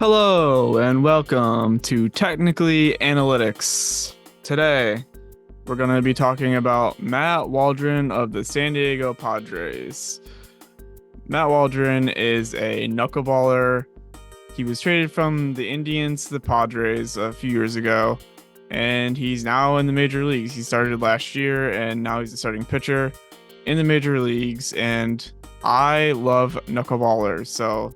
Hello and welcome to Technically Analytics. Today, we're going to be talking about Matt Waldron of the San Diego Padres. Matt Waldron is a knuckleballer. He was traded from the Indians to the Padres a few years ago, and he's now in the major leagues. He started last year, and now he's a starting pitcher in the major leagues, and I love knuckleballers, so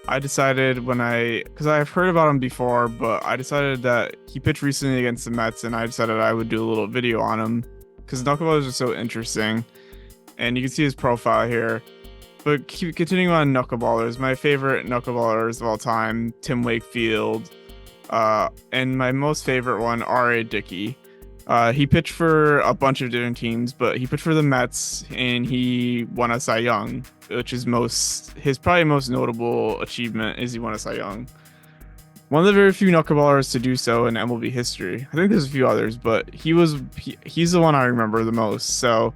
I decided because I've heard about him before, but I decided that he pitched recently against the Mets, and I decided I would do a little video on him because knuckleballers are so interesting, and you can see his profile here. But continuing on knuckleballers, my favorite knuckleballers of all time, Tim Wakefield, and my most favorite one, R.A. Dickey. He pitched for a bunch of different teams, but he pitched for the Mets, and he won a Cy Young, which is his probably most notable achievement is he won a Cy Young. One of the very few knuckleballers to do so in MLB history. I think there's a few others, but he's the one I remember the most. So,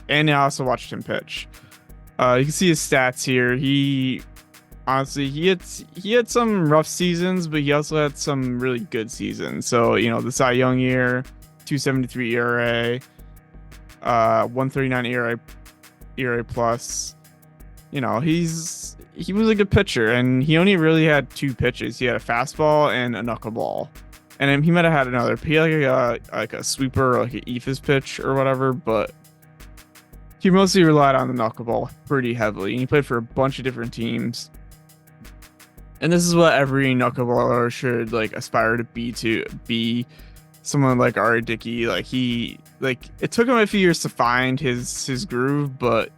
and I also watched him pitch. You can see his stats here. He had some rough seasons, but he also had some really good seasons. So, the Cy Young year, 2.73 ERA, 1.39 ERA plus. He was a good pitcher, and he only really had two pitches. He had a fastball and a knuckleball, and then he might have had another. He had like a sweeper, like an eephus pitch or whatever, but he mostly relied on the knuckleball pretty heavily. And he played for a bunch of different teams, and this is what every knuckleballer should aspire to be. Someone like R.A. Dickey, it took him a few years to find his groove, but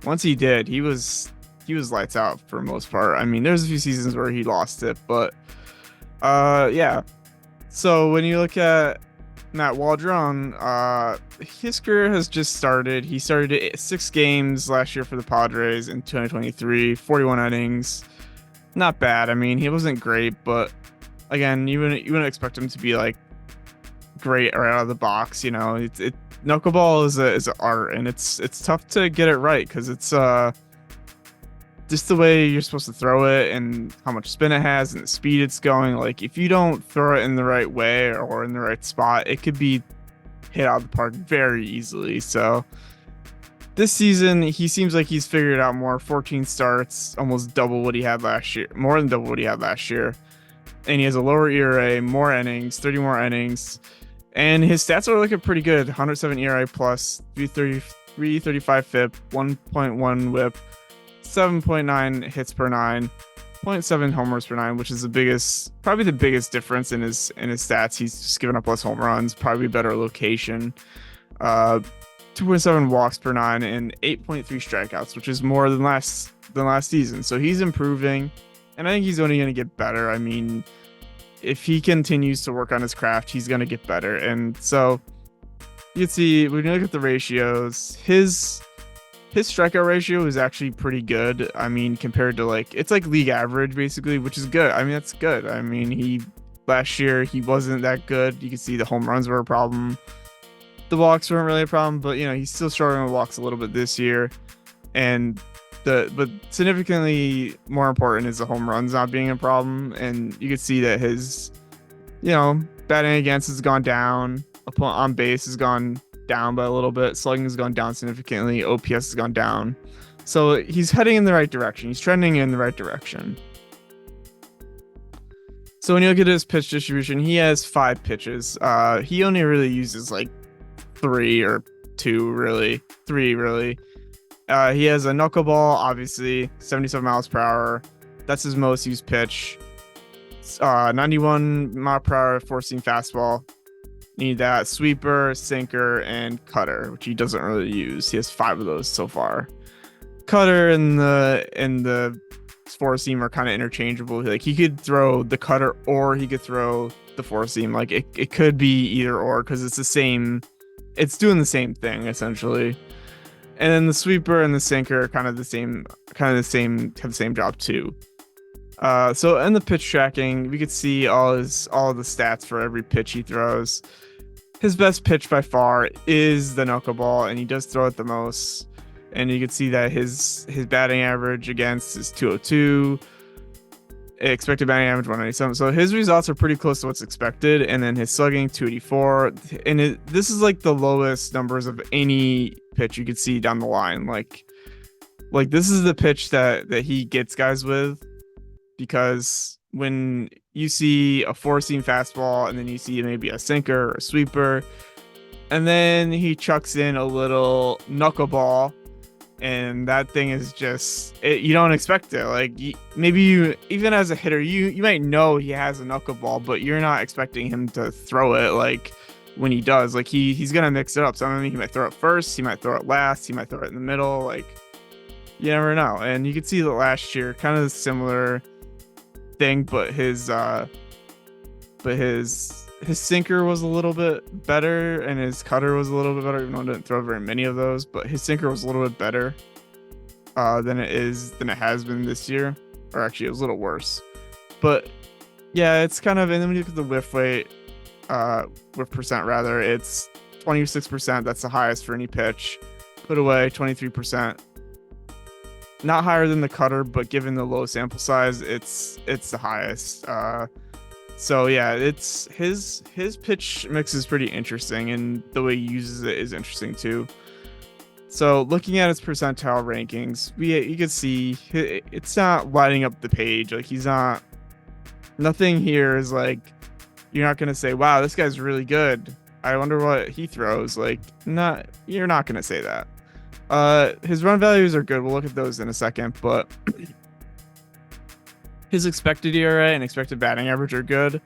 once he did, he was lights out for the most part. I mean, there's a few seasons where he lost it, but yeah. So when you look at Matt Waldron, his career has just started. He started 6 games last year for the Padres in 2023, 41 innings. Not bad. I mean, he wasn't great, but again, you wouldn't expect him to be great right out of the box. Knuckleball is an art, and it's tough to get it right because it's just the way you're supposed to throw it and how much spin it has and the speed it's going. If you don't throw it in the right way or in the right spot, it could be hit out of the park very easily. So this season, he seems like he's figured it out more. 14 starts, almost double what he had last year, more than double what he had last year. And he has a lower ERA, more innings, 30 more innings. And his stats are looking pretty good. 107 ERA plus, 335 FIP, 1.1 WHIP, 7.9 hits per 9, 0.7 homers per 9, which is probably the biggest difference in his stats. He's just given up less home runs, probably better location. 2.7 walks per 9 and 8.3 strikeouts, which is more than last season. So he's improving, and I think he's only going to get better. I mean, if he continues to work on his craft, he's going to get better. And so you can see when you look at the ratios, his strikeout ratio is actually pretty good. I mean, compared to it's league average basically, which is good. I mean, that's good. I mean, last year he wasn't that good. You can see the home runs were a problem. The walks weren't really a problem, but he's still struggling with walks a little bit this year. And but significantly more important is the home runs not being a problem. And you can see that his, batting against has gone down. On base has gone down by a little bit. Slugging has gone down significantly. OPS has gone down. So he's heading in the right direction. He's trending in the right direction. So when you look at his pitch distribution, he has 5 pitches. He only really uses 3 or 2, really. 3, really. He has a knuckleball, obviously, 77 miles per hour. That's his most used pitch. 91 mile per hour four-seam fastball. Need that sweeper, sinker, and cutter, which he doesn't really use. He has 5 of those so far. Cutter and the four-seam are kind of interchangeable. He could throw the cutter or he could throw the four-seam. It could be either or because it's the same. It's doing the same thing essentially. And then the sweeper and the sinker are have the same job too. So in the pitch tracking, we could see all of the stats for every pitch he throws. His best pitch by far is the knuckleball, and he does throw it the most. And you can see that his batting average against is 202. expected batting average 197. So his results are pretty close to what's expected. And then his slugging 284. And this is like the lowest numbers of any pitch you could see down the line. Like this is the pitch that he gets guys with, because when you see a four seam fastball and then you see maybe a sinker or a sweeper, and then he chucks in a little knuckleball, and that thing is just you don't expect it. Like maybe you, even as a hitter, you might know he has a knuckleball, but you're not expecting him to throw it. Like when he does, like he's gonna mix it up. So I mean, he might throw it first, he might throw it last, he might throw it in the middle. Like you never know. And you could see that last year, kind of similar thing, but his sinker was a little bit better and his cutter was a little bit better, even though I didn't throw very many of those. But his sinker was a little bit better than it has been this year, or actually it was a little worse. But yeah, it's kind of, and then when you look at the whiff rate, whiff percent rather, it's 26%. That's the highest for any pitch. Put away 23%. Not higher than the cutter, but given the low sample size, it's the highest. So yeah, it's his pitch mix is pretty interesting, and the way he uses it is interesting too. So looking at his percentile rankings, you can see it's not lighting up the page. Like nothing here is like, you're not gonna say, wow, this guy's really good, I wonder what he throws. Like you're not gonna say that. His run values are good. We'll look at those in a second, but his expected ERA and expected batting average are good.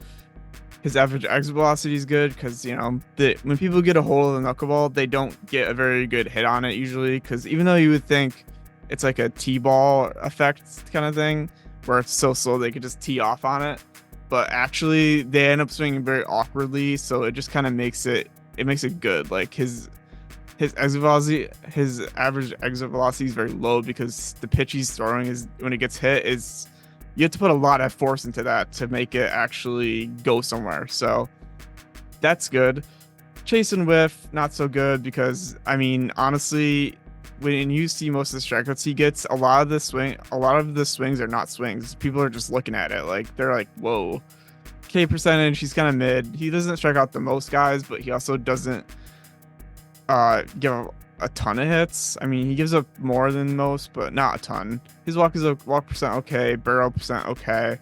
His average exit velocity is good because, when people get a hold of the knuckleball, they don't get a very good hit on it usually, because even though you would think it's like a T-ball effect kind of thing where it's so slow they could just tee off on it, but actually they end up swinging very awkwardly, so it just kind of makes it good. Like his exit velocity, his average exit velocity is very low because the pitch he's throwing is, when it gets hit, is you have to put a lot of force into that to make it actually go somewhere. So that's good. Chase and whiff, not so good, because I mean, honestly, when you see most of the strikeouts he gets, a lot of the swings are not swings. People are just looking at it like they're like, whoa. K percentage, he's kind of mid. He doesn't strike out the most guys, but he also doesn't give a ton of hits. I mean, he gives up more than most, but not a ton. His walk percent okay, barrel percent okay,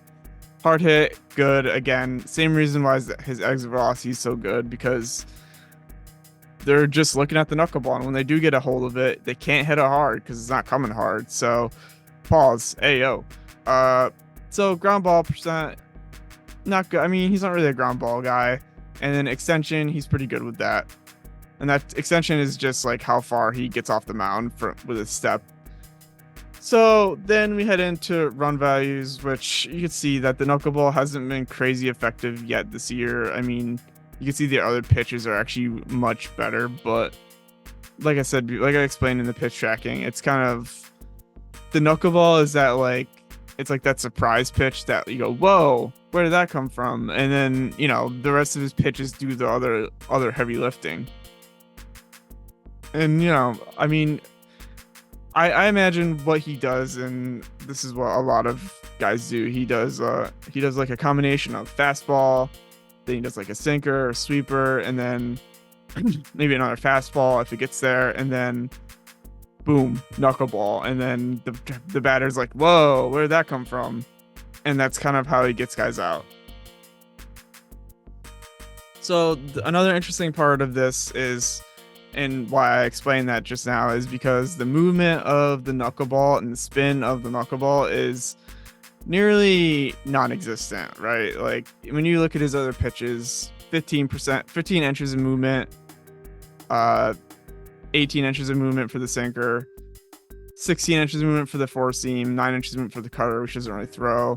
hard hit good. Again, same reason why his exit velocity is so good, because they're just looking at the knuckleball, and when they do get a hold of it, they can't hit it hard because it's not coming hard. So pause. Ayo. So ground ball percent, not good. I mean, he's not really a ground ball guy. And then extension, he's pretty good with that. And that extension is just like how far he gets off the mound with his step. So then we head into run values, which you can see that the knuckleball hasn't been crazy effective yet this year. I mean, you can see the other pitches are actually much better, but like I said, like I explained in the pitch tracking, it's kind of, the knuckleball is that like, it's like that surprise pitch that you go, whoa, where did that come from? And then, the rest of his pitches do the other heavy lifting. And, I mean, I imagine what he does, and this is what a lot of guys do. He does like a combination of fastball, then he does like a sinker or sweeper, and then maybe another fastball if it gets there, and then boom, knuckleball. And then the batter's like, whoa, where did that come from? And that's kind of how he gets guys out. So another interesting part of this is, and why I explained that just now, is because the movement of the knuckleball and the spin of the knuckleball is nearly non-existent, right? Like when you look at his other pitches, 15 inches of movement, 18 inches of movement for the sinker, 16 inches of movement for the four seam, 9 inches of movement for the cutter, which doesn't really throw,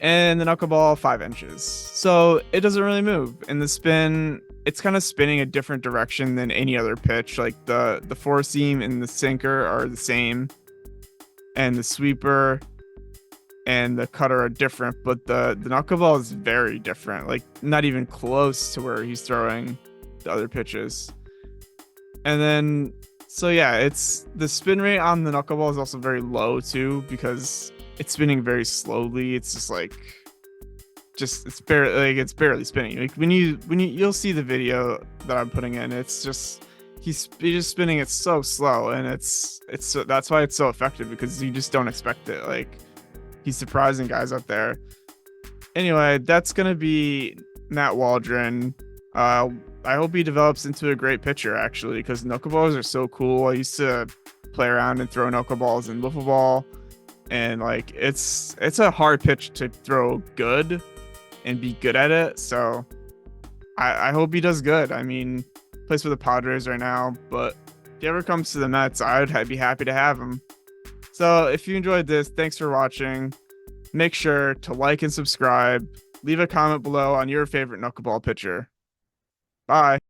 and the knuckleball 5 inches. So it doesn't really move. And the spin, it's kind of spinning a different direction than any other pitch. Like the four seam and the sinker are the same, and the sweeper and the cutter are different, but the knuckleball is very different, like not even close to where he's throwing the other pitches. And then, so yeah, it's the spin rate on the knuckleball is also very low too, because it's spinning very slowly. It's just like it's barely spinning. Like when you'll see the video that I'm putting in, it's just he's just spinning it so slow, and that's why it's so effective because you just don't expect it. Like he's surprising guys out there. Anyway, that's gonna be Matt Waldron. Uh, I hope he develops into a great pitcher actually, because knuckleballers are so cool. I used to play around and throw knuckleballs in wiffle ball, and like it's a hard pitch to throw good and be good at it. So I hope he does good. I mean, plays for the Padres right now, but if he ever comes to the Mets, I'd be happy to have him. So if you enjoyed this, thanks for watching. Make sure to like and subscribe. Leave a comment below on your favorite knuckleball pitcher. Bye.